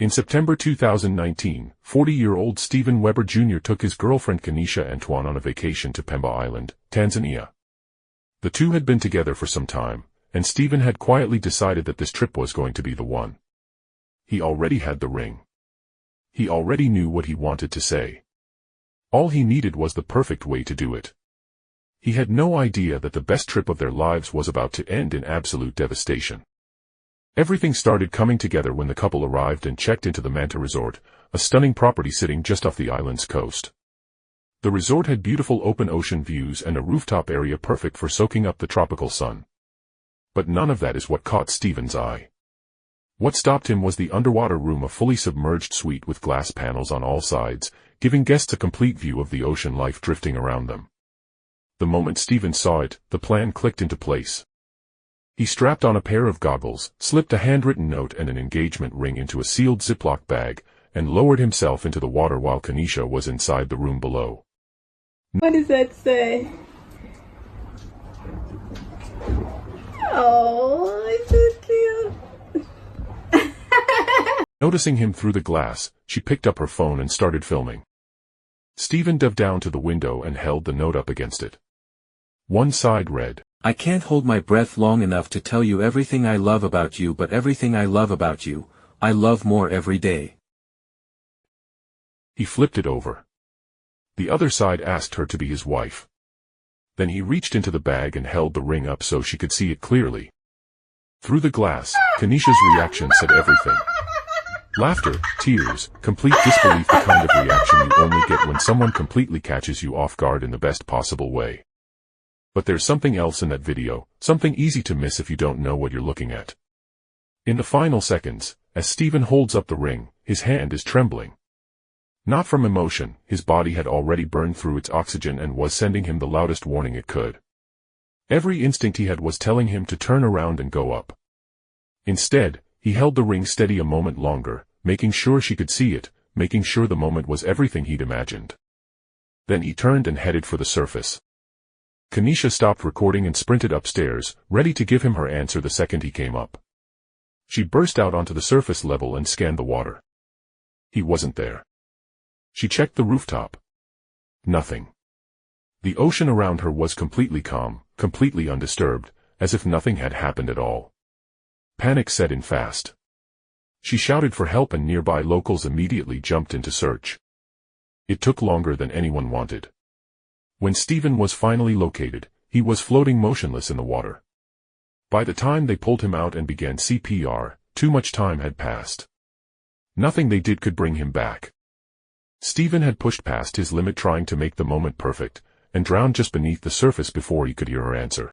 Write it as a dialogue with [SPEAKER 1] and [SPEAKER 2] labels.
[SPEAKER 1] In September 2019, 40-year-old Stephen Weber Jr. took his girlfriend Kanisha Antoine on a vacation to Pemba Island, Tanzania. The two had been together for some time, and Stephen had quietly decided that this trip was going to be the one. He already had the ring. He already knew what he wanted to say. All he needed was the perfect way to do it. He had no idea that the best trip of their lives was about to end in absolute devastation. Everything started coming together when the couple arrived and checked into the Manta Resort, a stunning property sitting just off the island's coast. The resort had beautiful open ocean views and a rooftop area perfect for soaking up the tropical sun. But none of that is what caught Stephen's eye. What stopped him was the underwater room, a fully submerged suite with glass panels on all sides, giving guests a complete view of the ocean life drifting around them. The moment Stephen saw it, the plan clicked into place. He strapped on a pair of goggles, slipped a handwritten note and an engagement ring into a sealed Ziploc bag, and lowered himself into the water while Kanisha was inside the room below.
[SPEAKER 2] What does that say? Oh, it's so cute.
[SPEAKER 1] Noticing him through the glass, she picked up her phone and started filming. Stephen dove down to the window and held the note up against it. One side read,
[SPEAKER 3] "I can't hold my breath long enough to tell you everything I love about you, but everything I love about you, I love more every day."
[SPEAKER 1] He flipped it over. The other side asked her to be his wife. Then he reached into the bag and held the ring up so she could see it clearly. Through the glass, Kanisha's reaction said everything. Laughter, tears, complete disbelief, the kind of reaction you only get when someone completely catches you off guard in the best possible way. But there's something else in that video, something easy to miss if you don't know what you're looking at. In the final seconds, as Stephen holds up the ring, his hand is trembling. Not from emotion, his body had already burned through its oxygen and was sending him the loudest warning it could. Every instinct he had was telling him to turn around and go up. Instead, he held the ring steady a moment longer, making sure she could see it, making sure the moment was everything he'd imagined. Then he turned and headed for the surface. Kanisha stopped recording and sprinted upstairs, ready to give him her answer the second he came up. She burst out onto the surface level and scanned the water. He wasn't there. She checked the rooftop. Nothing. The ocean around her was completely calm, completely undisturbed, as if nothing had happened at all. Panic set in fast. She shouted for help and nearby locals immediately jumped into search. It took longer than anyone wanted. When Stephen was finally located, he was floating motionless in the water. By the time they pulled him out and began CPR, too much time had passed. Nothing they did could bring him back. Stephen had pushed past his limit trying to make the moment perfect, and drowned just beneath the surface before he could hear her answer.